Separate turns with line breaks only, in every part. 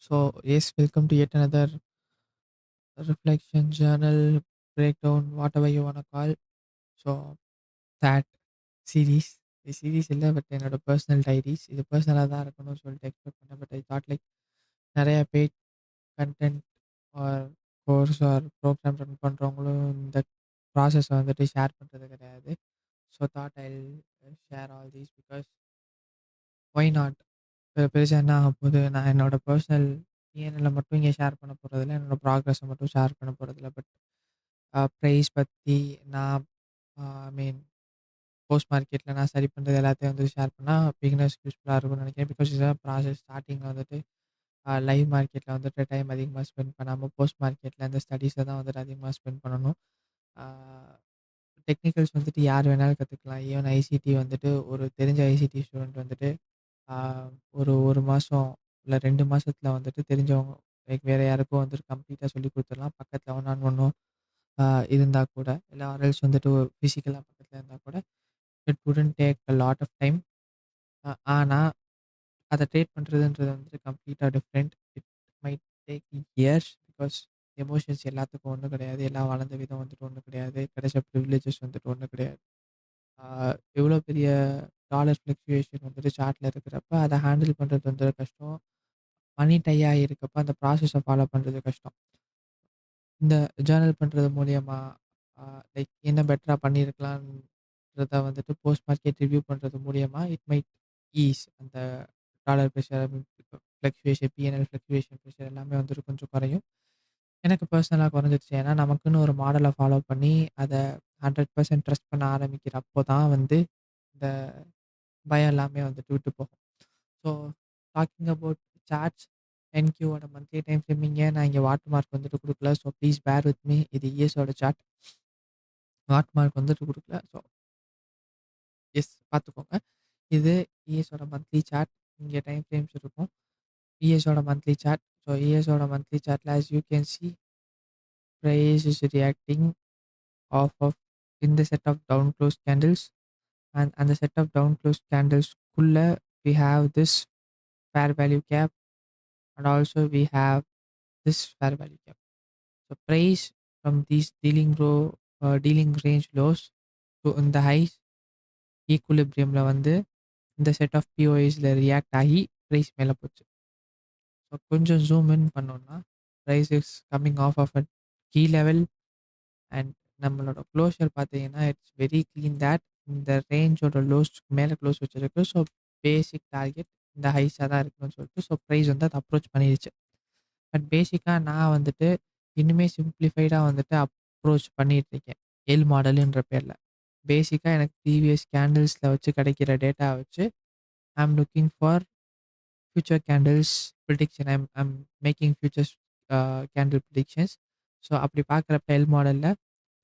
Yes, welcome to yet another reflection journal breakdown, whatever you want to call. So, that series, the series இல்லை but என்னோட personal diaries இது பர்சனலாக தான் இருக்கணும்னு சொல்லிட்டு எக்ஸ்பெக்ட் பண்ணேன் பட் ஐ தாட் லைக் நிறைய paid content or course or program run பண்ணுறவங்களும் இந்த ப்ராசஸை வந்துட்டு ஷேர் பண்ணுறது கிடையாது. So thought I share all these because why not பெருசா என்ன ஆகப்போகுது, நான் என்னோட பர்சனல் டிஎன்எல்ல மட்டும் இங்கே ஷேர் பண்ண போறதில்ல. என்னோட ப்ராக்ரஸ மட்டும் ஷேர் பண்ண போறதில்ல. பட் ப்ரைஸ் பத்தி நான் ஐ மீன் போஸ்ட் மார்க்கெட்ல நான் சரி பண்றது எல்லாத்தையும் வந்து ஷேர் பண்ணா பிகினர்ஸ்க்கு யூஸ்ஃபுல்லா இருக்கும்னு நினைக்கிறேன். பிகாஸ் இதுதான் ப்ராசஸ். ஸ்டார்ட்டிங்ல வந்துட்டு லைவ் மார்க்கெட்ல வந்துட்டு டைம் அதிகமா ஸ்பெண்ட் பண்ணாம, போஸ்ட் மார்க்கெட்ல இந்த ஸ்டடீஸ தான் வந்துட்டு அதிகமா ஸ்பெண்ட் பண்ணணும். ஆ டெக்னிக்கல்ஸ் வந்துட்டு யார் வேணாலும் கத்துக்கலாம். ஈவன் ஐசிடி வந்துட்டு ஒரு தெரிஞ்ச ஐசிடி ஸ்டூடண்ட் வந்துட்டு ஆ ஒரு 1 மாசம் இல்ல 2 மாசத்துல வந்துட்டு தெரிஞ்சவங்க லைக் வேற யாருக்கோ வந்துட்டு கம்ப்ளீட்டா சொல்லிக் குடுத்துடலாம். பக்கத்துல ஒன் ஆன் ஒன்னோ ஆ இருந்தா கூட. இல்ல ஆர் எல்ஸ் வந்துட்டு பிசிக்கலா பக்கத்துல இருந்தா கூட it wouldn't take a lot of time. ஆனா அத ட்ரேட் பண்றதுன்றது வந்துட்டு completely different. It might take years because emotions எல்லாத்துக்கும் ஒண்ணு கிடையாது. எல்லாம் வளர்ந்த விதம் வந்துட்டு ஒண்ணு கிடையாது. கிடைச்ச பிரிவிலேஜஸ் வந்துட்டு ஒண்ணு கிடையாது. ஆ எவ்வளோ பெரிய டாலர் ஃப்ளக்சுவேஷன் வந்துட்டு சார்ட்ல இருக்கிறப்ப, அத ஹேண்டில் பண்றது வந்து கஷ்டம். மணி டை ஆகியிருக்கப்ப அந்த ப்ராசஸ ஃபாலோ பண்றது கஷ்டம். இந்த ஜர்னல் பண்றது மூலியமா அ லைக் என்ன பெட்டரா பண்ணியிருக்கலான்றத வந்துட்டு போஸ்ட் மார்க்கெட் ரிவ்யூ பண்றது மூலியமா இட் மைட் ஈஸ் அந்த dollar pressure, fluctuation, PNL fluctuation pressure எல்லாமே வந்துட்டு கொஞ்சம் குறையும். எனக்கு பர்சனலா குறைஞ்சிருச்சு. ஏன்னா, நமக்குன்னு ஒரு மாடல ஃபாலோ பண்ணி அத 100% ட்ரஸ்ட் பண்ண ஆரம்பிக்கிறப்போ தான் வந்து இந்த பயம் எல்லாமே வந்துட்டு விட்டு போகும். ஸோ டாக்கிங் அபவுட் சார்ட்ஸ், என்கியூவோட மந்த்லி டைம் ஃப்ரேமிங்க நான் இங்க வாட்டர் மார்க் வந்துட்டு குடுக்கல. So please bear with me. இது இஎஸோட சார்ட். வாட்டர் மார்க் வந்துட்டு குடுக்கல. ஸோ எஸ் பார்த்துக்கோங்க. இது இஎஸோட மந்த்லி சார்ட். இங்க டைம் ஃப்ரேம்ஸ் இருக்கும். இஎஸோட மந்த்லி சார்ட். ஸோ இஎஸோட மந்த்லி சார்ட்ல as you can see price is reacting off off இந்த set of down close candles and அந்த செட் ஆஃப் டவுன் க்ளோஸ் கேண்டில்ஸ்க்குள்ள we have this fair value gap and also we have this fair value gap. So price from these dealing range lows to in the highs ஈக்குலிபிரியம்ல வந்து இந்த set of பிஓஐஸ்ல react ஆகி price மேல போச்சு. So கொஞ்சம் zoom in பண்ணோம்னா price is coming off off a key level and நம்மளோட க்ளோஷர் பார்த்தீங்கன்னா இட்ஸ் வெரி க்ளீன் தட் இந்த ரேஞ்சோட லோஸ் மேலே க்ளோஸ் வச்சிருக்கு. ஸோ பேசிக் டார்கெட் இந்த ஹைஸாக தான் இருக்கணும்னு சொல்லிட்டு ஸோ ப்ரைஸ் வந்து அதை அப்ரோச் பண்ணிடுச்சு. பட் பேசிக்கா நான் வந்துட்டு இன்னுமே சிம்ப்ளிஃபைடா வந்துட்டு அப்ரோச் பண்ணிட்டு இருக்கேன். எல் மாடல்ன்ற பேர்ல. பேசிக்கா எனக்கு ப்ரீவியஸ் கேண்டில்ஸ்ல வச்சு கிடைக்கிற டேட்டா வச்சு I am looking for future candles prediction. I'm making futures candle predictions. So அப்படி பார்க்குறப்ப எல் மாடல்ல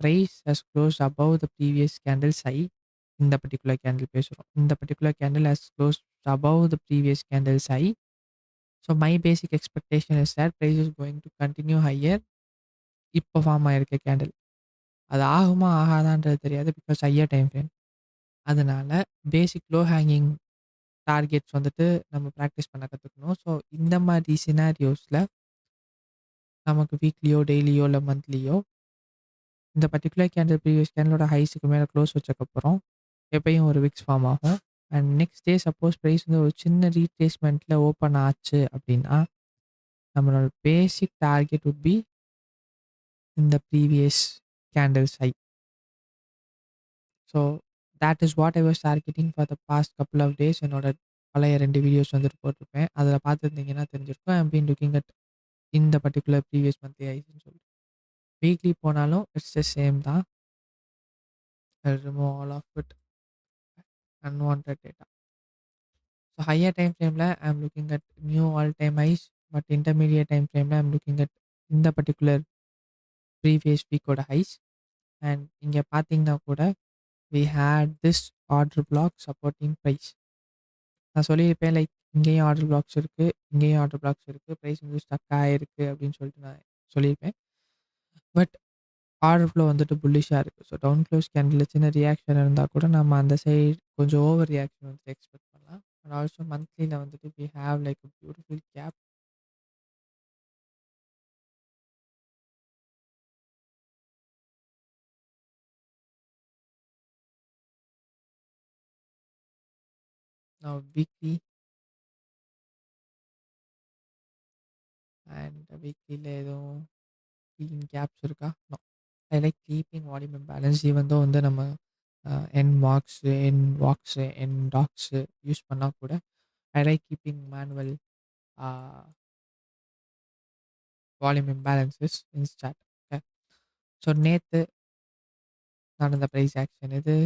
price has close above the previous candles high. இந்த பர்ட்டிகுலர் கேண்டில் பேசுறோம். இந்த particular candle has close above the previous candles high. So my basic expectation is that price is going to continue higher. இப்போ form ஆயிருக்க candle. அது ஆகுமா? ஆகாதான்றது தெரியாது. Because higher time frame. அதனால பேசிக் லோ ஹேங்கிங் டார்கெட்ஸ் வந்துட்டு நம்ம practice பண்ண கத்துக்கணும். ஸோ இந்த மாரி சினாரியோஸ்ல நமக்கு வீக்லியோ, டெய்லியோ இல்ல மந்த்லியோ இந்த பர்ட்டிகுலர் கேண்டில் ப்ரீவியஸ் கேண்டிலோட ஹைஸ்க்கு மேல க்ளோஸ் வச்சக்கப்புறம் எப்பயும் ஒரு விக்ஸ் ஃபார்ம் ஆகும். And next day suppose price வந்து ஒரு சின்ன ரீட்ரேஸ்மென்ட்ல ஓப்பன் ஆச்சு அப்படின்னா, நம்மளோட பேசிக் டார்கெட் வுட் பி இந்த previous candles high. So that is what I was targeting for the past couple of days. என்னோட பழைய 2 வீடியோஸ் வந்துட்டு போட்டிருப்பேன். அதில பார்த்துருந்தீங்கன்னா தெரிஞ்சிருக்கும். I am been looking at இந்த பர்ட்டிகுலர் ப்ரீவியஸ் மந்த்லி ஹைஸ்ன்னு சொல்லிட்டு. வீக்லி போனாலும் இட்ஸ் த சேம் தான். I remove all of it unwanted data. So higher time ஃப்ரேம்ல I am looking at new all time highs. But intermediate time ஃப்ரேம்ல I am looking at இந்த particular previous வீக்கோட highs. And இங்க பார்த்தீங்கன்னா கூட we had this order block supporting price. நான் சொல்லியிருப்பேன் like இங்கேயும் ஆர்டர் பிளாக்ஸ் இருக்கு, இங்கேயும் ஆர்டர் பிளாக்ஸ் இருக்கு. பிரைஸ் வந்து ஸ்டக் ஆயிருக்கு அப்படின்னு சொல்லிட்டு நான் சொல்லியிருப்பேன். பட் ஆர்டர் ஃப்ளோ வந்துட்டு புல்லிஷா இருக்கு. ஸோ டவுன் க்ளோஸ் கேண்டில்ல சின்ன ரியாக்ஷன் இருந்தா கூட நம்ம அந்த சைடு கொஞ்சம் ஓவர் ரியாக்ஷன் வந்து எக்ஸ்பெக்ட் பண்ணலாம். அண்ட் ஆல்சோ மந்த்லில வந்துட்டு we have like a beautiful gap Now weekly and weeklyல எதுவும் கீப்பிங் கேப்ஸ் இருக்கா? No. I like keeping volume and balance even though வந்து நம்ம என் வாக்ஸு, என் வாக்ஸு, என் டாக்ஸு யூஸ் பண்ணா கூட ஐ லைக் கீப்பிங் மேனுவல் ஆ volume imbalances in chart. Okay. So நேத்து நடந்த பிரைஸ் ஆக்ஷன் இது.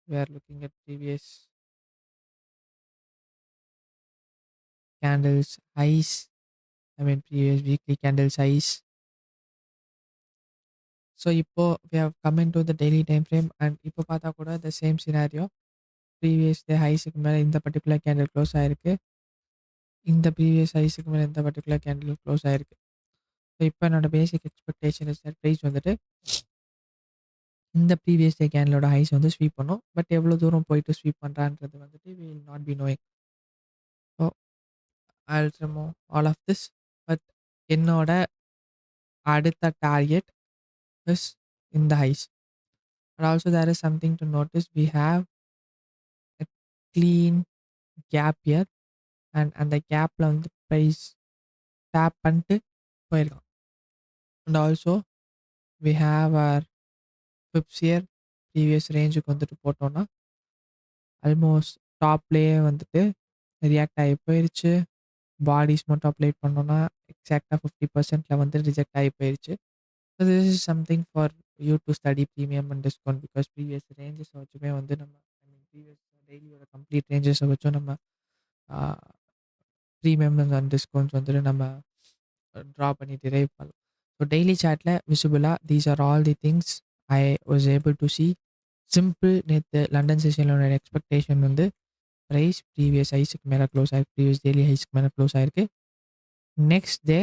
We are looking at previous candles highs. I mean previous weekly candles highs. So இப்போ we have come into the daily time frame and இப்போ பார்த்தா கூட the same scenario. Previous day ஹைஸுக்கு மேலே இந்த particular candle close ஆயிருக்கு. இந்த previous ஹைஸுக்கு மேலே இந்த பர்ட்டிகுலர் கேண்டில் க்ளோஸ் ஆயிருக்கு. ஸோ இப்போ என்னோட basic expectation is that price வந்துட்டு இந்த ப்ரீவியஸ் டே கேண்டிலோட ஹைஸ் வந்து ஸ்வீப் பண்ணும். பட் எவ்வளோ தூரம் போயிட்டு ஸ்வீப் பண்ணுறான்றது வந்துட்டு we will not be knowing. So I will remove all of this. But என்னோட அடுத்த டார்கெட் இஸ் இந்த highs. And also there is something to notice we have a clean gap here and அந்த கேப்பில் வந்து price tape பண்ணிட்டு போயிருக்கான். And also we have our fibs here previous ரேஞ்சுக்கு வந்துட்டு போட்டோம்னா ஆல்மோஸ்ட் டாப்லேயே வந்துட்டு ரியாக்ட் ஆகி போயிருச்சு. பாடிஸ் மட்டும் அப்ளை பண்ணோம்னா எக்ஸாக்டாக 50%ல வந்து ரிஜெக்ட் ஆகி போயிருச்சு. So this is something for you to study premium and discount because previous ரேஞ்சஸை வச்சுமே வந்து நம்ம ஐ மீன் ப்ரீவியஸ் டெய்லியோட கம்ப்ளீட் ரேஞ்சஸை வச்சும் நம்ம ப்ரீமியம் அண்ட் டிஸ்கவுண்ட்ஸ் வந்துட்டு நம்ம ட்ரா பண்ணி டிரைவ் பண்ணலாம். ஸோ டெய்லி சாட்டில் விசிபிளாக these are all the things I was able to see. Simple நேற்று லண்டன் செஷனோட எக்ஸ்பெக்டேஷன் வந்து ப்ரைஸ் ப்ரீவியஸ் ஹைஸ்க்கு மேலே க்ளோஸ் ஆயிருக்கு. ப்ரீவியஸ் டெய்லி ஹைஸ்க்கு மேலே க்ளோஸ் ஆயிருக்கு. Next day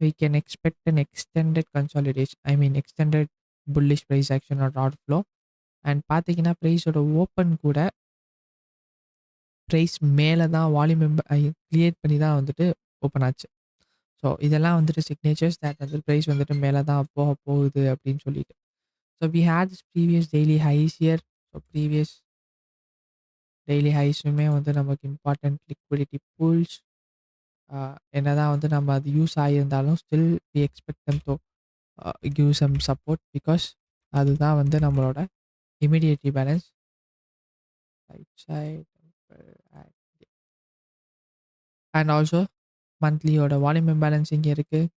we can expect an extended consolidation. I mean extended bullish price action or order flow. And பார்த்தீங்கன்னா ப்ரைஸோட ஓப்பன் கூட ப்ரைஸ் மேலே தான் வால்யூம் கிரியேட் பண்ணி தான் வந்துட்டு ஓப்பன் ஆச்சு. ஸோ இதெல்லாம் வந்துட்டு சிக்னேச்சர்ஸ் தட் வந்து ப்ரைஸ் வந்துட்டு மேலே தான் போக போகுது அப்படின்னு சொல்லிட்டு. So we had this previous daily highs here. So previous daily ஹைஸுமே வந்து நமக்கு இம்பார்ட்டன்ட் லிக்விடிட்டி பூல்ஸ். என்னதான் வந்து நம்ம அது யூஸ் ஆகியிருந்தாலும் still we expect them to give some support because அதுதான் வந்து நம்மளோட immediately balance right side and also மந்த்லியோட வால்யூம் இம்பேலன்ஸ் இங்கே இருக்குது.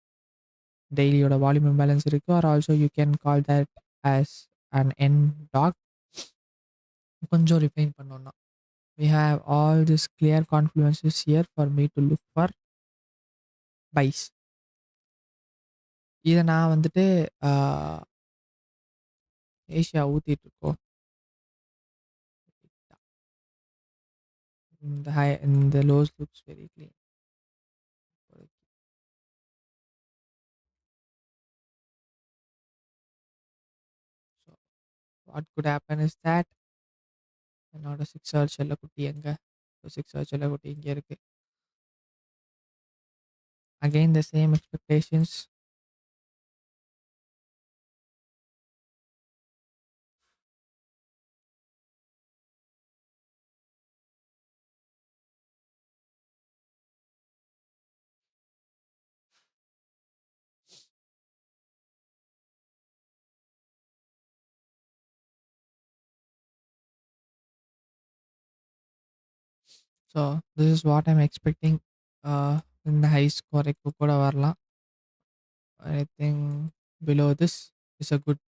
டெய்லியோட வால்யூம் இம்பேலன்ஸ் இருக்குது. Or also you can call that as an NDOG. கொஞ்சம் ரிஃபைன் பண்ணோம்னா we have all these clear confluences here for me to look for buys. இதை நான் வந்துட்டு ஏஷியா ஊற்றிட்டு இருக்கோம். இந்த lows looks very clean. So what could happen is that என்னோட sixer செல்லக்குட்டி எங்க? சிக்ஸர் செல்லக்குட்டி இங்கே இருக்கு. Again the same expectations. So this is what I'm expecting. இந்த ஹை ஸ்கோருக்கு கூட வரலாம். Anything below this is a good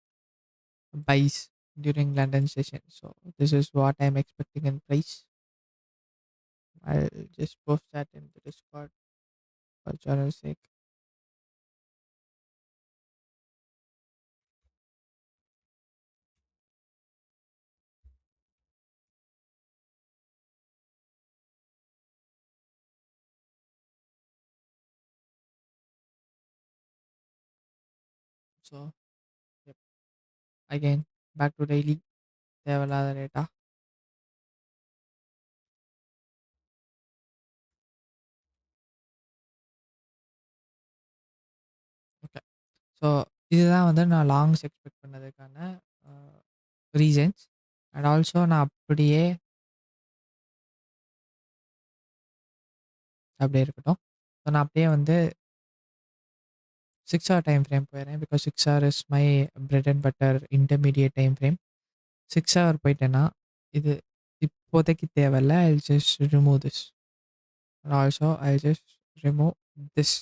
buys during London session. So this is what I'm expecting in price. I'll just post that in the Discord for journal's sake. So yep. Again, back to daily. தேவையில்லாத data. Okay. So இதுதான் வந்து நான் longs expect பண்ணதுக்கான reasons. And also நான் அப்படியே அப்படியே இருக்கட்டும். So நான் அப்படியே வந்து 6 ஹவர் டைம் ஃப்ரேம் போயிடுறேன். Because 6 hour is my bread and butter intermediate time frame. 6 hour போயிட்டேன்னா, இது இப்போதைக்கு தேவையில்ல. I will just remove this. And also I will just remove this.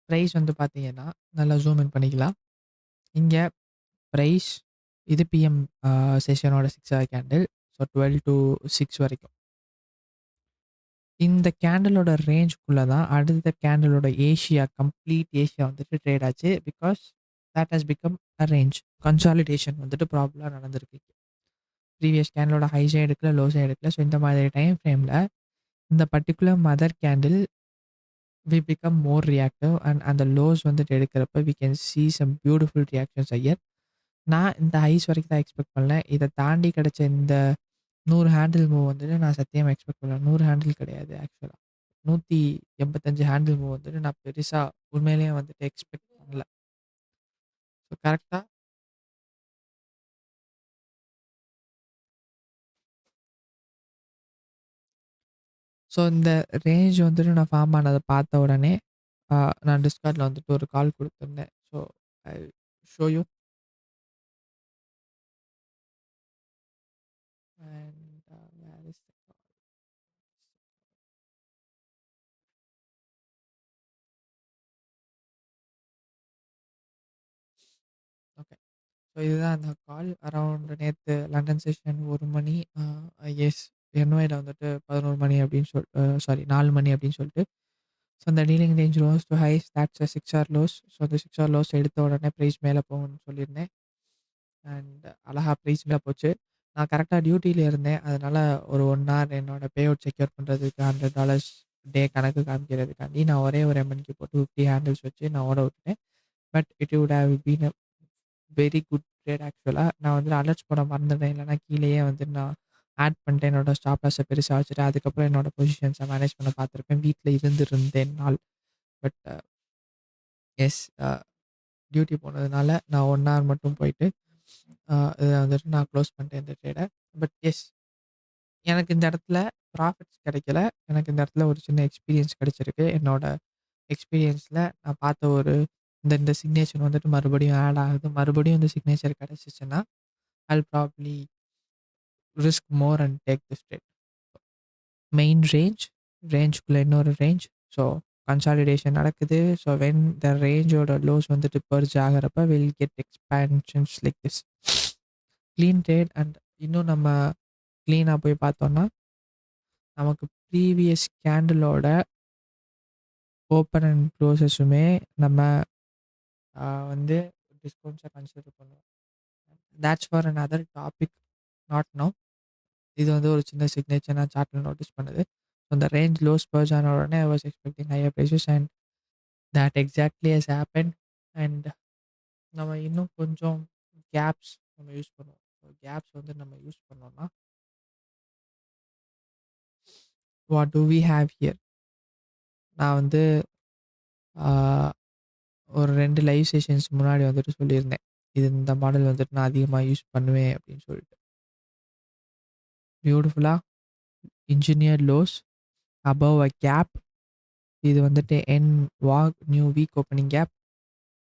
Price வந்து பார்த்தீங்கன்னா, நல்லா ஜூம் இன் பண்ணிக்கலாம். இங்க பிரைஸ் இது PM செஷனோட 6 hour candle. So 12 two 6 வரைக்கும். இந்த கேண்டிலோட ரேஞ்சுக்குள்ள தான் அடுத்த கேண்டிலோட கம்ப்ளீட் ஏஷியா வந்துட்டு ட்ரேட் ஆச்சு. Because that has become a range. Consolidation வந்துட்டு ப்ராப்பரா நடந்திருக்கு. ப்ரீவியஸ் கேண்டிலோட ஹைஸும் எடுக்கல, லோஸும் எடுக்கல. ஸோ இந்த மாதிரி டைம் ஃப்ரேம்ல இந்த particular mother candle we become more reactive and அந்த லோஸ் வந்துட்டு எடுக்கிறப்ப we can see some beautiful reactions higher. நான் இந்த ஹைஸ் வரைக்கும் தான் எக்ஸ்பெக்ட் பண்ணல. இத தாண்டி கிடைச்ச இந்த 100 ஹேண்டில் மூவ் வந்துட்டு நான் சத்தியமா எக்ஸ்பெக்ட் பண்ணல. 100 ஹேண்டில் கிடையாது ஆக்சுவலா. 185 ஹேண்டில் மூவ் வந்துட்டு நான் பெருசா உண்மையிலேயே வந்துட்டு எக்ஸ்பெக்ட் பண்ணல. ஸோ கரெக்ட்டா ஸோ இந்த ரேஞ்ச் வந்துட்டு நான் ஃபார்ம் ஆனத பார்த்த உடனே, அ நான் Discordல வந்துட்டு ஒரு கால் குடுத்துருந்தேன். So I show you and where is the call? Okay. So இதுதான் அந்த கால். அரவுண்ட் நேத்து லண்டன் செஷன் 1 மணி எஸ் என்ஒய்ல வந்துட்டு 11 மணி அப்படின்னு சாரி 4 மணி அப்படின்னு சொல்லிட்டு. ஸோ அந்த dealing range rose to highs that's 6 hour lows. So அந்த 6 ஹவர் லோஸ் எடுத்த உடனே பிரைஸ் மேல போகும்னு சொல்லியிருந்தேன். அண்ட் அழகா பிரைஸ் மேல போச்சு. நான் கரெக்ட்டா டியூட்டில இருந்தேன். அதனால ஒரு 1 ஹவர் என்னோட பே அவுட் செக்யூர் பண்றதுக்கு $100 டே கணக்கு காமிக்கிறதுக்காண்டி நான் ஒரே ஒரு எம்என்கி போட்டு 50 ஹேண்டில்ஸ் வச்சு நான் ஓட விட்டுட்டேன். But it would have been a very good trade ஆக்சுவலா. நான் வந்து அலர்ட்ஸ் போட மறந்துட்டேன். இல்லன்னா கீழயே வந்து நான் ஆட் பண்ணிட்டு என்னோட ஸ்டாப் லாஸ பெருசா வச்சுட்டு, அதுக்கப்புறம் என்னோட பொசிஷன்ஸ மேனேஜ் பண்ண பார்த்துருப்பேன். வீட்ல இருந்திருந்தேன்னால். பட் எஸ் டியூட்டி போனதுனால நான் 1 ஹவர் மட்டும் போயிட்டு, இத வந்துட்டு நான் க்ளோஸ் பண்ணிட்டேன் இந்த ட்ரேட. பட் எஸ் எனக்கு இந்த இடத்துல ப்ராஃபிட்ஸ் கிடைக்கல. எனக்கு இந்த இடத்துல ஒரு சின்ன எக்ஸ்பீரியன்ஸ் கிடைச்சிருக்கு. என்னோட எக்ஸ்பீரியன்ஸ்ல நான் பார்த்த ஒரு இந்த சிக்னேச்சர் வந்துட்டு மறுபடியும் ஆட் ஆகுது. மறுபடியும் இந்த சிக்னேச்சர் கிடைச்சிச்சுன்னா, I'll probably risk more and take this trade. Main ரேஞ்சுக்குள்ள இன்னொரு ரேஞ்ச். ஸோ கன்சாலிடேஷன் நடக்குது. ஸோ வென் த ரேஞ்சோட லோஸ் வந்துட்டு பர்ஜ் ஆகுறப்ப will get expansions like this. Clean trade and இன்னும் நம்ம கிளீனா போய் பார்த்தோம்னா, நமக்கு ப்ரீவியஸ் கேண்டிலோட ஓப்பன் அண்ட் க்ளோசஸுமே நம்ம வந்து டிஸ்கவுண்ட்ஸா கன்சிடர் பண்ணுவோம். That's for another topic, not now. இது வந்து ஒரு சின்ன சிக்னேச்சர் நான் சார்ட்ல நோட்டீஸ் பண்ணது. ஸோ அந்த ரேஞ்ச் லோஸ் பர்ஜ் ஆன உடனே ஐ was expecting higher prices and that exactly has happen. And நம்ம இன்னும் கொஞ்சம் கேப்ஸ் நம்ம யூஸ் பண்ணுவோம். கேப்ஸ் வந்து நம்ம யூஸ் பண்ணோம்னா, what do we have here? நான் வந்து ஆ ஒரு 2 லைவ் செஷன்ஸ் முன்னாடி வந்துட்டு சொல்லியிருந்தேன். இந்த மாடல் வந்துட்டு நான் அதிகமா யூஸ் பண்ணுவேன் அப்படின்னு சொல்லிட்டு. பியூட்டிஃபுல்லா engineered lows above a gap. இது வந்துட்டு new week opening gap.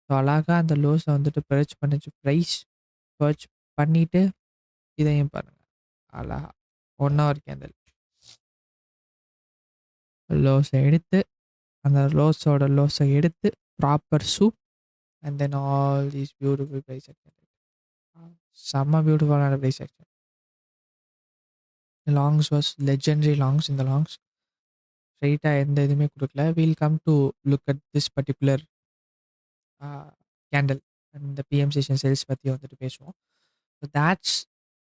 So அழகா அந்த லோஸ வந்துட்டு பெர்ச் பண்ணுச்சு பிரைஸ். பெர்ச் பண்ணிட்டு இதையும் பாருங்க. அழகா 1 ஹவர் கேண்டில். லோஸ எடுத்து அந்த லோஸ எடுத்து proper sweep and then all these beautiful price action. செம்ம பியூட்டிஃபுல்லான price action. Longs was legendary longs. இந்த லாங்ஸ் ஸ்ட்ரெயிட்டா எந்த இதுவுமே குடுக்கல. We'll come to look at this particular candle and இந்த பிஎம் செஷன் சேல்ஸ் பத்தி வந்துட்டு பேசுவோம். So that's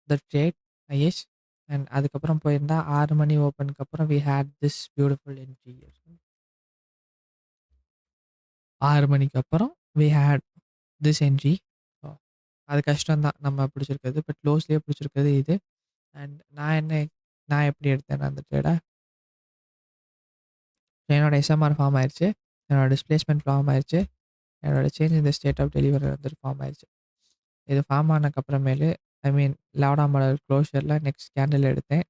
the trades. And அதுக்கப்புறம் போயிருந்தா 6 மணி ஓப்பனுக்கு அப்புறம் we had this beautiful entry. 6 மணிக்கு அப்புறம் we had this entry. So அது கஷ்டம் தான் நம்ம பிடிச்சிருக்கிறது. பட் க்ளோஸ்லயே பிடிச்சிருக்கிறது இது. அண்ட் நான் எப்படி எடுத்தேன்னா அந்த ட்ரேட, என்னோட எஸ்எம்ஆர் ஃபார்ம் ஆயிருச்சு. என்னோட டிஸ்பிளேஸ்மென்ட் ஃபார்ம் ஆயிருச்சு. என்னோட change in the state of delivery வந்துட்டு ஃபார்ம் ஆயிருச்சு. இது ஃபார்ம் ஆனதுக்கு அப்புறமேலு ஐ மீன் 11ஆம் மாடல் க்ளோஷர்ல நெக்ஸ்ட் கேண்டில் எடுத்தேன்.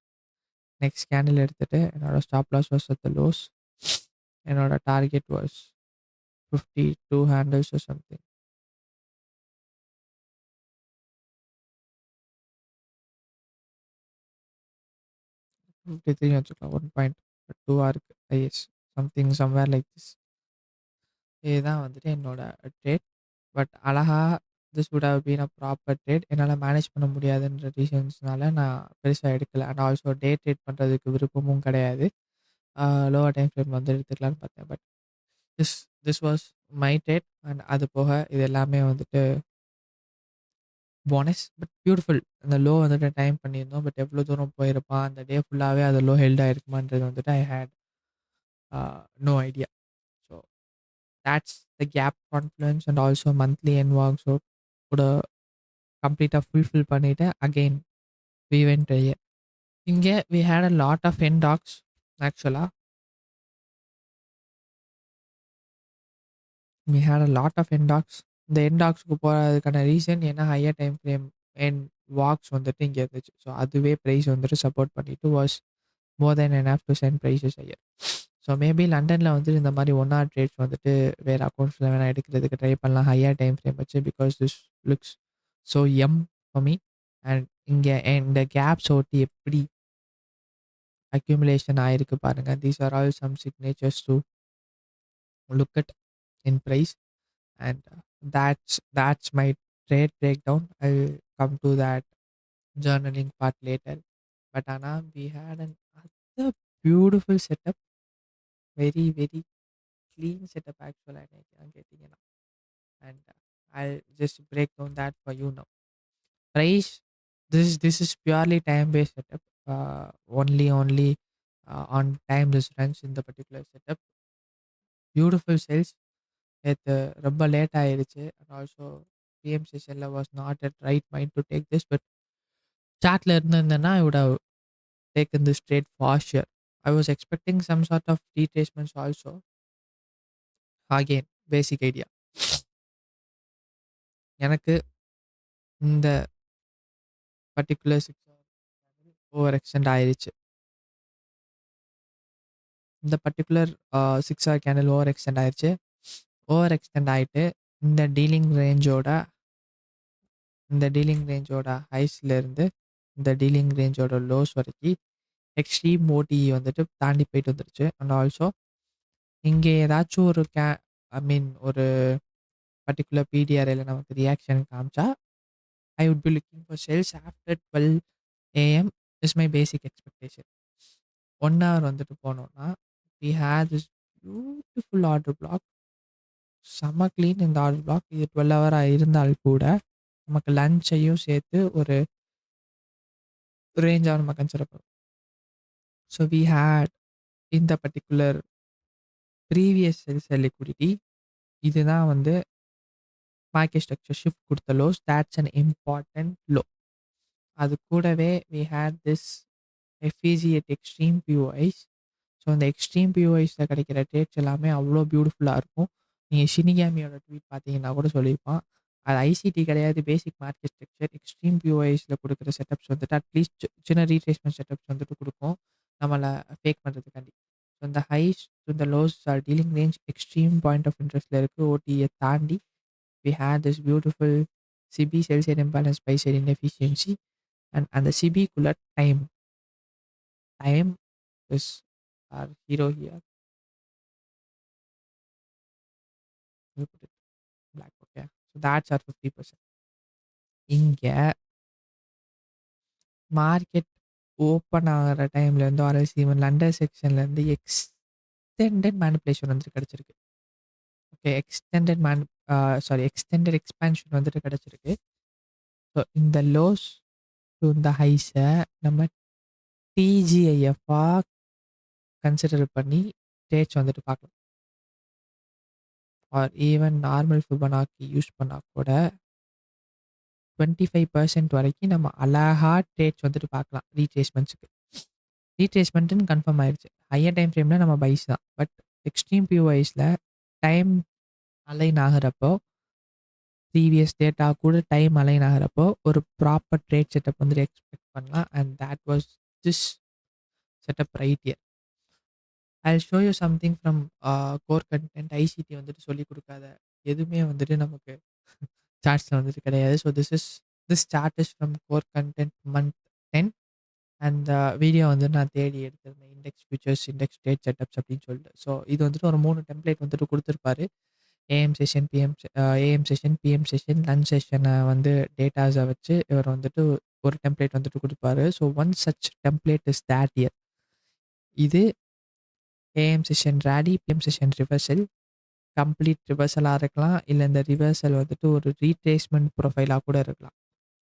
நெக்ஸ்ட் கேண்டில் எடுத்துட்டு என்னோட stop loss was at the lows. என்னோட target was 52 handles or something. 53 வச்சுக்கலாம். 1.2 இருக்கு. Is something somewhere like this. இதுதான் வந்துட்டு என்னோட ட்ரேட். பட் அழகா this would have been a proper trade. என்னால மேனேஜ் பண்ண முடியாதுன்ற ரீசன்ஸ்னால நான் பெருசா எடுக்கல. அண்ட் ஆல்சோ டே ட்ரேட் பண்றதுக்கு விருப்பமும் கிடையாது. லோவர் டைம் ஃப்ரேம் வந்து எடுத்துக்கலான்னு பார்த்தேன். But this this was my trade. And அது போக இது எல்லாமே வந்துட்டு போனஸ். But beautiful. அந்த லோ வந்துட்டு டைம் பண்ணியிருந்தோம். பட் எவ்வளோ தூரம் போயிருப்பான், அந்த டே ஃபுல்லாவே அது லோ ஹெல்ட் ஆயிருக்குமான்றது வந்துட்டு I had no idea. So that's the gap confluence and also monthly NVOG. So கூட கம்ப்ளீட்டாக ஃபுல்ஃபில் பண்ணிவிட்டு அகெயின் we went higher. இங்கே we had a lot of end docs ஆக்சுவலாக. we had a lot of end docs. இந்த end docsக்கு போகிறதுக்கான reason ஏன்னா higher time frame and walks வந்துட்டு இங்கே இருந்துச்சு. ஸோ அதுவே ப்ரைஸ் வந்துட்டு சப்போர்ட் பண்ணிட்டு was more then enough to send prices higher. So maybe லண்டனில் வந்துட்டு இந்த மாதிரி ஒன் ஆர் ட்ரேட்ஸ் வந்துட்டு வேறு அக்கௌண்ட்ஸில் வேணால் எடுக்கிறதுக்கு ட்ரை பண்ணலாம் ஹையர் டைம் ஃப்ரேம் வச்சு. Because this looks so M for me. And இங்கே இந்த கேப்ஸ் ஓட்டி எப்படி அக்யூமுலேஷன் ஆயிருக்கு பாருங்க. These are all some signatures to look at in price. And that's my trade breakdown. I'll come to that journaling part later. But ஆனால் we had an other beautiful setup. Very very clean setup actually நான் கேட்டிங்கன்னா. And I'll just break down that for you now. Price, this is purely time based setup. Only on time this runs in the particular setup. Beautiful sales. நேற்று ரொம்ப late ஆயிடுச்சு. And also PM செஷனில் was not at right mind to take this. But சாட்டில் இருந்திருந்தேன்னா I would have taken this trade for sure. I was expecting some sort of retracements also. Again basic idea. எனக்கு இந்த particular over extend ஆயிடுச்சு. இந்த particular 6 hour candle over extend ஆயிடுச்சு. Over extend ஆகிட்டு இந்த dealing ரேஞ்சோட ஹைஸ்லேருந்து இந்த டீலிங் ரேஞ்சோட லோஸ் வரைக்கும் எக்ஸ்ட்ரீம் ஓடி வந்துட்டு தாண்டி போயிட்டு வந்துருச்சு. அண்ட் ஆல்சோ இங்கே ஏதாச்சும் ஒரு ஐ மீன் ஒரு பர்டிகுலர் பிடிஆர்ஐயில் நமக்கு ரியாக்ஷன் காமிச்சா I would be looking for sales after 12 AM is my basic expectation. 1 hour வந்துட்டு போனோம்னா we had this beautiful order block. செம்ம க்ளீன் இந்த ஆர்டர் பிளாக். இது 12 ஹவராக இருந்தால் கூட நமக்கு லஞ்சையும் சேர்த்து ஒரு ரேஞ்சாக நம்ம கன்சிடர் பண்ணுவோம். ஸோ வி ஹேட் இந்த பர்டிகுலர் ப்ரீவியஸ் செல்ஸ் லிக்விடிட்டி. இதுதான் வந்து மார்க்கெட் ஸ்ட்ரக்சர் ஷிஃப்ட் கொடுத்த lows. That's an important low. அது கூடவே we had this FVG at extreme POIs. So இந்த எக்ஸ்ட்ரீம் பியூஐஸில் கிடைக்கிற ட்ரேட்ஸ் எல்லாமே அவ்வளோ பியூட்டிஃபுல்லாக இருக்கும். நீங்கள் ஷினிகாமியோட ட்வீட் பார்த்தீங்கன்னா கூட சொல்லியிருப்பான். அது ஐசிடி கிடையாது, பேசிக் மார்க்கெட் ஸ்ட்ரக்சர். எக்ஸ்ட்ரீம் பியூஐஸில் கொடுக்குற செட்டப்ஸ் வந்துட்டு அட்லீஸ்ட் சின்ன ரீட்ரேஸ்மெண்ட் செட்டப்ஸ் வந்துட்டு கொடுக்கும் நம்மளை ஃபேக் பண்ணுறதுக்காண்டி. ஸோ இந்த ஹைஸ் இந்த lows or dealing range extreme point of இன்ட்ரெஸ்ட்டில் இருக்குது. ஓடியை தாண்டி we had this beautiful SIBI sell side imbalance buy side inefficiency. And அந்த சிபிக்குள்ள time is our hero here. black. Okay, so that's our 50%. இங்கே market open ஆகிற டைம்லேருந்து RLC even London செக்ஷன்லேருந்து எக்ஸ்டெண்டட் மேனிப்புலேஷன் வந்துட்டு கிடச்சிருக்கு. ஓகே, எக்ஸ்டெண்டட் எக்ஸ்பேன்ஷன் வந்துட்டு கிடச்சிருக்கு. ஸோ இந்த லோஸ் டு இந்த ஹைஸை நம்ம டிஜிஐஎஃபாக கன்சிடர் பண்ணி ட்ரேட்ஸ் வந்துட்டு பார்க்கலாம். Or even normal Fibonacci use பண்ணால் கூட 25% வரைக்கும் நம்ம அழகா ட்ரேட்ஸ் வந்துட்டு பார்க்கலாம் ரீட்ரேஸ்மெண்ட்ஸுக்கு. ரீட்ரேஸ்மெண்ட்டுன்னு கன்ஃபார்ம் ஆயிடுச்சு. ஹையர் டைம் ஃப்ரேமில் நம்ம பைஸ் தான். பட் எக்ஸ்ட்ரீம் பியூஐஸில் டைம் அலைன் ஆகிறப்போ, ப்ரீவியஸ் டேட்டா கூட டைம் அலைன் ஆகிறப்போ ஒரு ப்ராப்பர் ட்ரேட் செட்டப் வந்துட்டு எக்ஸ்பெக்ட் பண்ணலாம். And that was this setup right here. I'll show you something from core content. ICT வந்துட்டு சொல்லிக் குடுக்காத எதுவுமே வந்துட்டு நமக்கு சார்ட்ஸ்ல வந்துட்டு கிடையாது. So this chart is from core content month 10. அந்த வீடியோ வந்து நான் தேடி எடுத்திருந்தேன். Index futures, index trade setups அப்படின்னு சொல்லிட்டு. ஸோ இது வந்துட்டு ஒரு 3 டெம்ப்ளேட் வந்துட்டு குடுத்திருப்பாரு. AM session, AM session, PM session, lunch செஷன வந்து டேட்டாஸ வச்சு இவர் வந்துட்டு ஒரு டெம்ப்ளேட் வந்துட்டு குடுப்பாரு. So one such template is that here. இது AM session rally, PM session reversal. Complete ரிவர்சலா இருக்கலாம். இல்ல இந்த ரிவர்சல் வந்துட்டு ஒரு ரீட்ரேஸ்மென்ட் ப்ரொஃபைலா கூட இருக்கலாம்.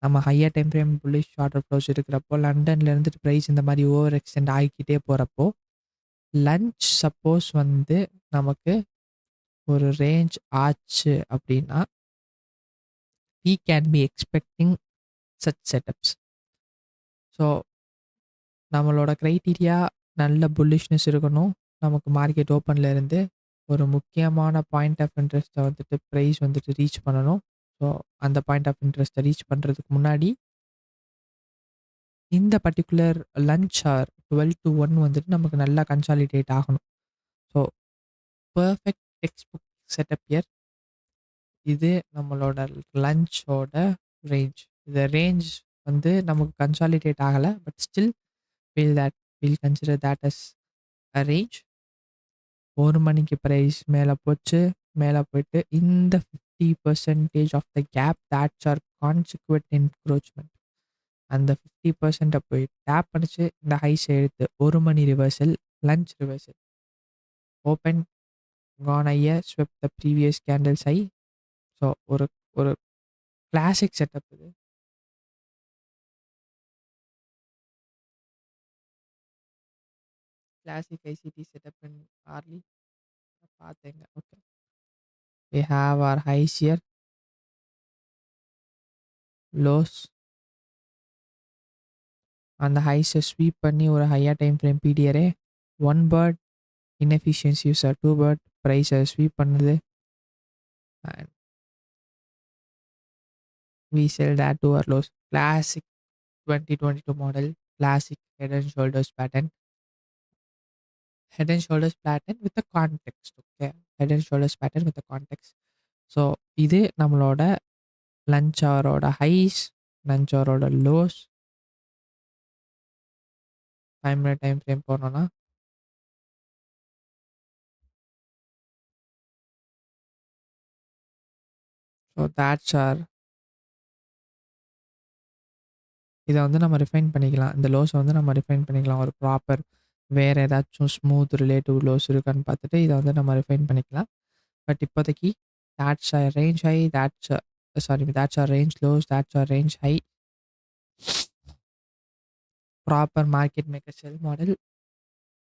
நம்ம higher time frame bullish shorter close இருக்கிறப்போ, லண்டன்ல இருந்துட்டு பிரைஸ் இந்த மாரி ஓவர் எக்ஸ்டெண்ட் ஆகிக்கிட்டே போறப்போ, லஞ்ச் சப்போஸ் வந்து நமக்கு ஒரு ரேஞ்ச் ஆச்சு அப்படின்னா, we can be expecting such setups. So நம்மளோட கிரைட்டீரியா நல்ல புல்லிஷ்னஸ் இருக்கணும். நமக்கு மார்க்கெட் ஓப்பன்ல இருந்து ஒரு முக்கியமான பாயிண்ட் ஆஃப் இன்ட்ரெஸ்ட்ட வந்துட்டு பிரைஸ் வந்துட்டு ரீச் பண்ணணும். ஸோ அந்த பாயிண்ட் ஆஃப் இன்ட்ரெஸ்ட்ட ரீச் பண்றதுக்கு முன்னாடி, இந்த பர்ட்டிகுலர் லஞ்ச் ஹார் 12 டூ 1 வந்துட்டு நமக்கு நல்லா கன்சாலிடேட் ஆகணும். So perfect text book setup here. இது நம்மளோட லஞ்சோட ரேஞ்ச். இந்த ரேஞ்ச் வந்து நமக்கு கன்சாலிடேட் ஆகல. But still will consider that as a range. 1 மணிக்கு பிரைஸ் மேல போச்சு. மேல போயிட்டு இந்த 50% of the gap that's or consequent encroachment. அந்த 50% போய் டேப் பண்ணுச்சு. இந்த ஹைஸ் எடுத்து 1 மணி reversal, lunch reversal. Open, gone higher, swept the previous candles high. So ஒரு ஒரு கிளாசிக் செட்டப் இது. Classic ICT setup in early பார்த்தேங்க. Okay. We have our highs here, lows. அந்த ஹைஸை ஸ்வீப் பண்ணி ஒரு higher time frame PD array 1 bird inefficiency user 2 bird ப்ரைஸை sweep பண்ணுது. And we sell that to our lows. Classic 2022 model, classic head and shoulders pattern. Head and shoulders pattern with a context. Okay, head and shoulders pattern with a context. So இது நம்மளோட lunch ஹவரோட highs, lunch ஹவரோட lows. 5 minute time frame போனோம்னா so that's our. இதை வந்து நம்ம refine பண்ணிக்கலாம். இந்த லோஸை வந்து நம்ம ரிஃபைன் பண்ணிக்கலாம். ஒரு ப்ராப்பர் வேறு ஏதாச்சும் ஸ்மூத் ரிலேட்டிவ் லோஸ் இருக்கான்னு பார்த்துட்டு இதை வந்து நம்ம ரிஃபைன் பண்ணிக்கலாம். பட் இப்போதைக்கு that's a range high, that's a range lows, that's a range high. Proper market maker sell model,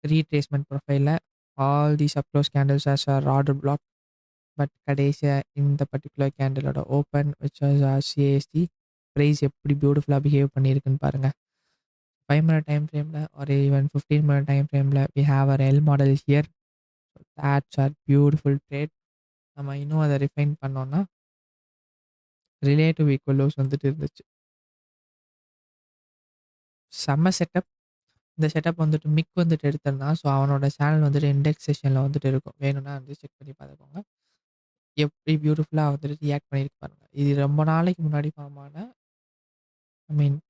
retracement profile, all these up close candles as a order block. But கடைசியாக இந்த particular கேண்டிலோட open which CISD price எப்படி பியூட்டிஃபுல்லாக behave பண்ணியிருக்குன்னு பாருங்கள். 5 minute time ஃப்ரேமில் ஒரு even 15 minute time ஃப்ரேமில் we have our L model here. That's our beautiful trade. நம்ம இன்னும் அதை ரிஃபைன் பண்ணோன்னா ரிலேட்டிவ் ஈக்குவல் வந்துட்டு இருந்துச்சு. செம்ம செட்டப். இந்த செட்டப் வந்துட்டு மிக் வந்துட்டு எடுத்திருந்தான். ஸோ அவனோட சேனல் வந்துட்டு இண்டெக்ஸ் செஷனில் வந்துட்டு இருக்கும். வேணும்னா வந்து செக் பண்ணி பார்த்துக்கோங்க. எப்படி பியூட்டிஃபுல்லாக வந்துட்டு ரியாக்ட் பண்ணியிருக்கு பாருங்க. இது ரொம்ப நாளைக்கு முன்னாடி ஃபார்ம் ஆன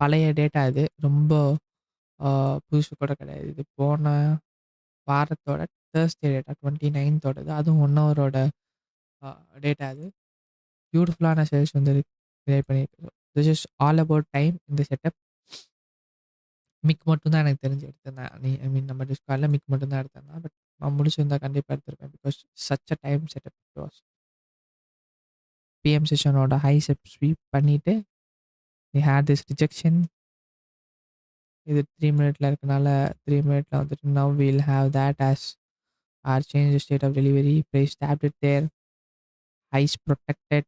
பழைய டேட்டா இது. ரொம்ப புதுசு கூட கிடையாது. இது போன வாரத்தோட தேர்ஸ்டே டேட்டா 29th அதுவும் 1 ஹவரோட டேட்டா அது. பியூட்டிஃபுல்லான சேல்ஸ் வந்து கிரியேட் பண்ணியிருக்கு. This is all about time இந்த செட்டப். மிக் மட்டும் தான் எனக்கு தெரிஞ்சு எடுத்திருந்தேன். நம்ம டிஸ்கார்டில் மிக் மட்டும் தான் எடுத்திருந்தேன். பட் நான் முடிச்சிருந்தா கண்டிப்பாக எடுத்திருப்பேன். Because such a time setup it was. PM செஷனோட ஹை செப் ஸ்வீப் பண்ணிவிட்டு we had this rejection. இது 3 மினிட்ல இருக்கனால 3 மினிட்ல வந்துட்டு now we'll have that as our change the state of delivery. Price tapped it there. Highs protected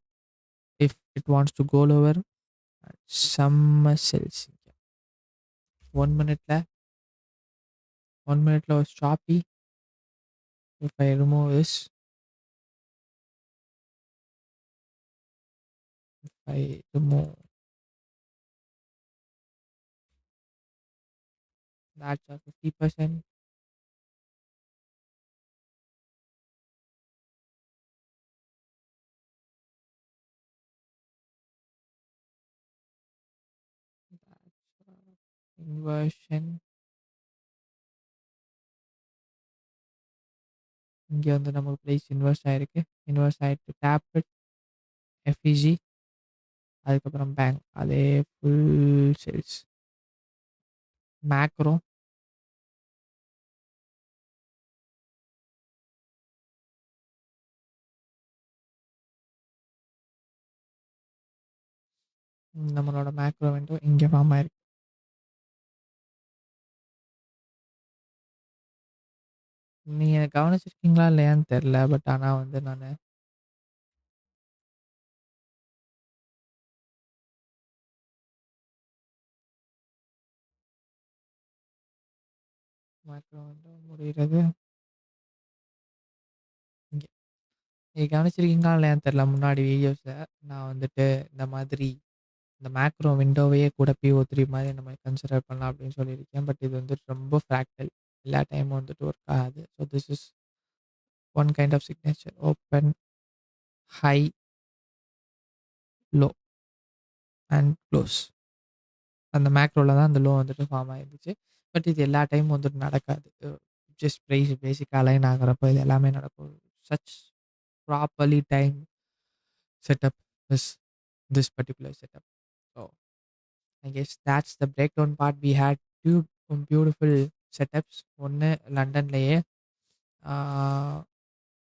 if it wants to go lower. Some sells. 1 மினிட்ல 1 மினிட்ல was choppy. If I remove this, if I remove That's a 50%. That's inversion. இங்க வந்து நமக்கு price inverse ஆயிருக்கு. Inverse ஆயிட்டு tape FEG அதுக்கப்புறம் bank அதே full sales macro நம்மளோட மேக்ரோ விண்டோ இங்கே ஃபார்ம் ஆயிருக்கு. நீங்க கவனிச்சிருக்கீங்களா இல்லையான்னு தெரில. பட் ஆனா வந்து நானு மேக்ரோ விண்டோ முடிகிறது இங்க. நீங்க கவனிச்சிருக்கீங்களா இல்லையான்னு தெரில. முன்னாடி வீடியோஸ்ல நான் வந்துட்டு இந்த மாதிரி இந்த மேக்ரோ விண்டோவையே கூட PO3 மாதிரி நம்ம கன்சிடர் பண்ணலாம் அப்படின்னு சொல்லியிருக்கேன். பட் இது வந்துட்டு ரொம்ப ஃப்ராக்டல். எல்லா டைமும் வந்துட்டு ஒர்க் ஆகாது. So this is one kind of signature. Open, high, low and close. அந்த மேக்ரோல தான் அந்த லோ வந்துட்டு ஃபார்ம் ஆயிருந்துச்சு. பட் இது எல்லா டைமும் வந்துட்டு நடக்காது. ஜஸ்ட் பிரைஸ் பேசிக்கா அலைன் ஆகுறப்போ இது எல்லாமே நடக்கும். Such properly time setup is this particular setup. So I guess that's the break down part. We had two beautiful setups. ஒண்ணு லண்டன்லயே ஆ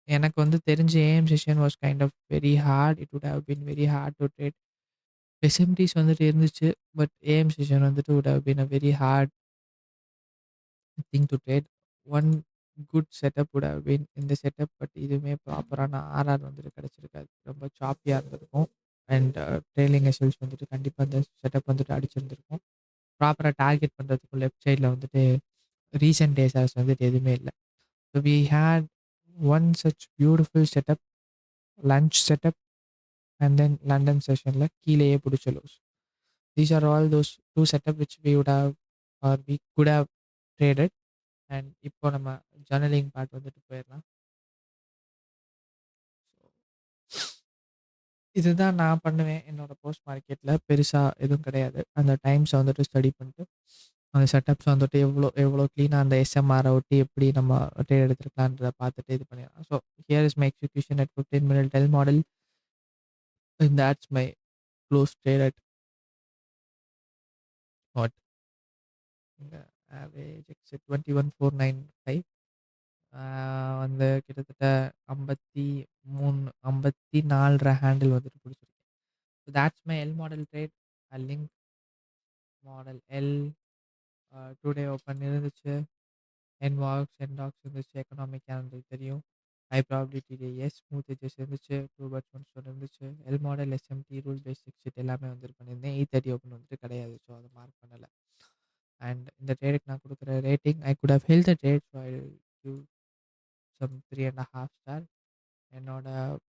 எனக்கு வந்து தெரிஞ்சு AM session was kind of very hard. It would have been very hard to trade. SMTs வந்துட்டு இருந்துச்சு. But AM session வந்துட்டு would have been a very hard thing to trade. One good setup would have been இந்த setup. But இதுவுமே ப்ராப்பரான RR வந்துட்டு கிடைச்சிருக்காது. ரொம்ப சாப்பியா இருந்திருக்கும். And trailing SLs வந்துட்டு கண்டிப்பா இந்த செட்டப் வந்துட்டு அடிச்சிருந்திருக்கும். ப்ராப்பரா டார்கெட் பண்றதுக்கு லெஃப்ட் சைட்ல வந்துட்டு ரீசென்ட் டேஸாஸ் வந்துட்டு எதுவுமே இல்ல. So we had one such beautiful setup, lunch setup and then London செஷன்ல கீழேயே பிடிச்ச lows. These are all those 2 setup which we would have or we could have traded. அண்ட் இப்போ நம்ம ஜர்னலிங் பார்ட் வந்துட்டு போயிடலாம். இதுதான் நான் பண்ணுவேன் என்னோட போஸ்ட் மார்க்கெட்ல. பெருசா எதுவும் கிடையாது. அந்த டைம்ஸ வந்துட்டு ஸ்டடி பண்ணிட்டு, அந்த செட்டப்ஸ் வந்துட்டு எவ்வளோ எவ்வளோ கிளீனா அந்த எஸ்எம்ஆர ஒட்டி எப்படி நம்ம ட்ரேட் எடுத்துருக்கலான்றத பார்த்துட்டு இது பண்ணிடலாம். So here is my execution at 15 minute L model. And that's my close trade at what இந்த ஆவரேஜ் எக்ஸிட் 21,495. வந்து கிட்டத்தட்ட 53 54 ஹேண்டில் வந்துட்டு பிடிச்சிருக்கு. So that's my L model trade. Link model L today open இருந்துச்சு. என்வாக்ஸ் என்டாக்ஸ் இருந்துச்சு. எக்கனாமிக் கேலண்டர் தெரியும். High probability days. Smooth edges இருந்துச்சு. டூ பட்ஸ் ஒன் ஸ்டோன் இருந்துச்சு. L model SMT rule base exit எல்லாமே வந்துட்டு பண்ணியிருந்தேன். 8:30 ஓப்பன் வந்துட்டு கிடையாது. ஸோ அதை மார்க் பண்ணலை. அண்ட் இந்த ட்ரேடுக்கு நான் கொடுக்குற rating I good how health the trade. So I give some 3.5 star. என்னோட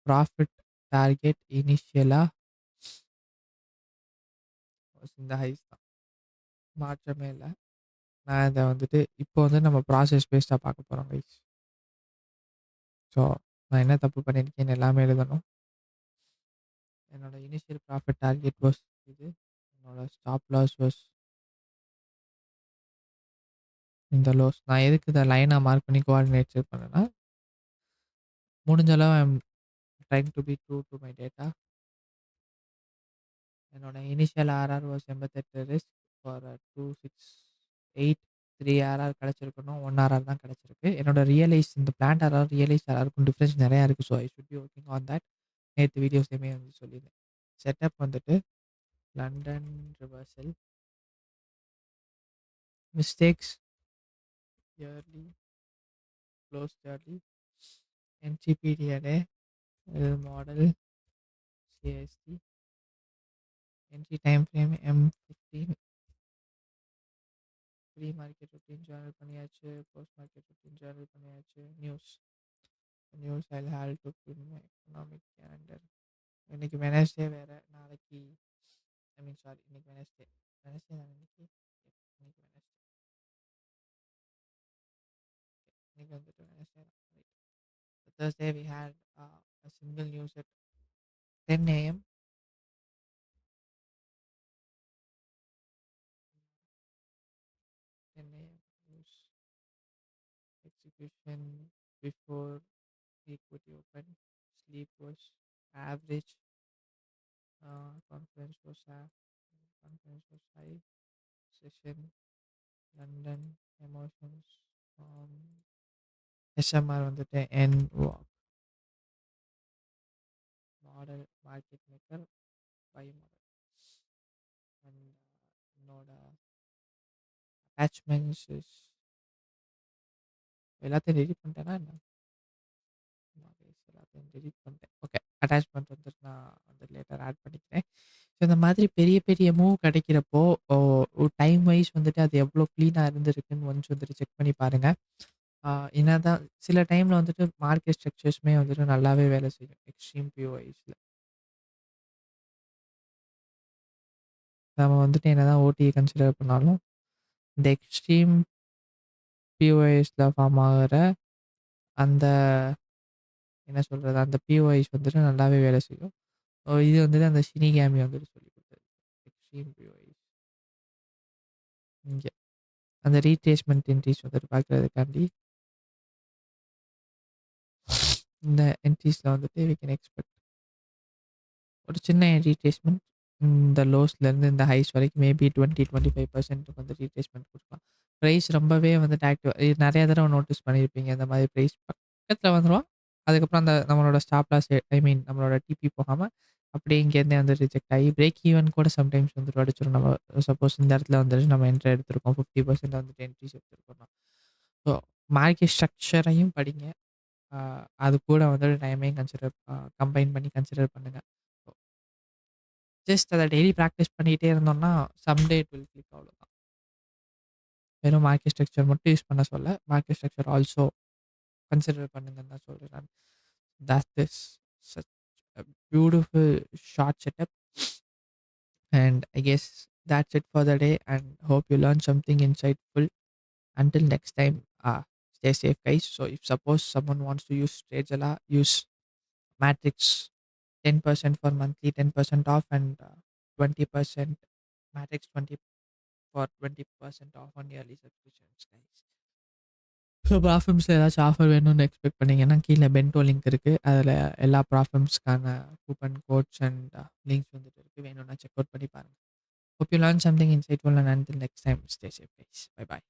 ப்ராஃபிட் டார்கெட் இனிஷியலாக இந்த ஹைஸ் தான். மாற்றமே இல்லை. நான் இதை வந்துட்டு இப்போ வந்து நம்ம ப்ராசஸ் பேஸ்டாக பார்க்க போகிறோம் கைஸ். ஸோ நான் என்ன தப்பு பண்ணியிருக்கேன்னு எல்லாமே எழுதணும். என்னோட இனிஷியல் ப்ராஃபிட் டார்கெட் வாஸ் இது. என்னோட ஸ்டாப் லாஸ் வாஸ் இந்த லோஸ். நான் எதுக்கு இதை லைனாக மார்க் பண்ணி கோஆர்டினேட் செக் பண்ணேன்னா, முடிஞ்ச அளவு I am trying to be true to my data. என்னோட initial RR was 88 risk for 268. 3 RR கிடச்சிருக்கணும். 1 ஆர்ஆர் தான் கிடச்சிருக்கு. என்னோட ரியலைஸ் இந்த பிளான்ட் ஆர்ஆர் ரியலைஸ் ஆர்ஆருக்கும் டிஃப்ரென்ஸ் நிறையா இருக்குது. So I should be working on that. நேற்று வீடியோஸ்லையுமே வந்து சொல்லியிருந்தேன். செட்டப் வந்துட்டு London reversal mistakes early close early NCPDLA model CISD entry time frame M15. Pre market routine journal பண்ணியாச்சு. போஸ்ட் மார்க்கெட் ரொட்டீன் ஜேர்னல் பண்ணியாச்சு. News I have to pin economic calendar. இன்னைக்கு Wednesday வேறு. நாளைக்கு ஐ மீன் சாரி இன்னைக்கு Wednesday. Wednesday தான் இன்னைக்கு. இன்னைக்கு Wednesday. இன்னைக்கு வந்துட்டு வெட்னஸ்டே தான். Right. Thursday we had a single news at 10 a.m. 10 a.m. news execution before equity open. Sleep was average. Conference was high. Session London emotions. SMR வந்துட்டு N model market maker buy model and என்னோட attachments is எல்லாத்தையும் ready பண்ணிட்டேன்னா என்ன எல்லாத்தையும் delete பண்ணிட்டேன். Okay. Attachment வந்துட்டு நான் வந்து லேட்டர் ஆட் பண்ணிக்கிறேன். ஸோ இந்த மாதிரி பெரிய பெரிய மூவ் கிடைக்கிறப்போ, டைம் வைஸ் வந்துட்டு அது எவ்வளோ க்ளீனா இருந்திருக்குன்னு ஒன்ஸ் வந்துட்டு செக் பண்ணி பாருங்க. ஆ என்னதான் சில டைம்ல வந்துட்டு மார்க்கெட் ஸ்ட்ரக்சர்ஸ்மே வந்துட்டு நல்லாவே வேலை செய்யும். எக்ஸ்ட்ரீம் பிஓஐஸ்ல. நம்ம வந்துட்டு என்னதான் ஓடியை கன்சிடர் பண்ணாலும், இந்த எக்ஸ்ட்ரீம் பிஓஐஸ்ல ஃபார்ம் ஆகுற அந்த என்ன சொல்றது? அந்த பிஓஐஸ் வந்துட்டு நல்லாவே வேலை செய்யும். இது வந்துட்டு அந்த ஷினிகாமி வந்துட்டு சொல்லிக் குடுத்தது. எக்ஸ்ட்ரீம் பிஓஐஸ். இங்க. அந்த ரீட்ரேஸ்மென்ட் என்ட்ரீஸ் வந்துட்டு பார்க்கறதுக்காண்டி, இந்த என்ட்ரீஸ்ல வந்துட்டு வி கேன் எக்ஸ்பெக்ட் ஒரு சின்ன ரீட்ரேஸ்மென்ட் இந்த லோஸ்லேருந்து இந்த ஹைஸ் வரைக்கும் மேபி 20-25% வந்து ரீட்ரேஸ்மென்ட் குடுக்கலாம். பிரைஸ் ரொம்பவே வந்துட்டு இது நெறைய தடவ நோட்டீஸ் பண்ணியிருப்பீங்க. இந்த மாதிரி பிரைஸ் பக்கத்துல வந்துரும். அதுக்கப்புறம் அந்த நம்மளோட ஸ்டாப் லாஸ் ஐ மீன் நம்மளோட டிபி போகாம, அப்படியே இங்கேருந்தே வந்து ரிஜெக்ட் ஆகி பிரேக் ஈவன் கூட சம்டைம்ஸ் வந்துட்டு அடிச்சிரும். நம்ம சப்போஸ் இந்த இடத்துல வந்துட்டு நம்ம என்ட்ரி எடுத்திருக்கோம். 50% வந்துட்டு என்ட்ரிஸ் எடுத்திருக்கோம்னா. ஸோ மார்க்கெட் ஸ்ட்ரக்சரையும் படிங்க. அ அது கூட வந்துட்டு டைமையும் கம்பைன் பண்ணி கன்சிடர் பண்ணுங்க. ஜஸ்ட் அத டெய்லி பிராக்டிஸ் பண்ணிட்டே இருந்தோம்னா, சம்டே இட் வில் கிளிக் அவ்வளோதான். வெறும் மார்க்கெட் ஸ்ட்ரக்சர் மட்டும் யூஸ் பண்ண சொல்ல, மார்க்கெட் ஸ்ட்ரக்சர் ஆல்சோ கன்சிடர் பண்ணுங்கன்னு தான் சொல்றேன் நான். That is such a beautiful short setup and I guess that's it for the day and hope you learned something insightful. Until next time, stay safe guys. So if suppose someone wants to use Tradzala, use Matrix 10% for monthly, 10% off and 20% Matrix 20 for 20% off on yearly subscriptions guys. So ப்ராஃபிம்ஸில் ஏதாச்சும் offer வேணும்னு expect பண்ணீங்கன்னா கீழே bento link இருக்குது. அதில் எல்லா ப்ராஃபிம்ஸ்க்கான coupon codes and links வந்துட்டு இருக்குது. வேணும்னா செக் அவுட் பண்ணி பாருங்கள். Hope you learned something insightful and until next time, stay safe guys. Bye bye.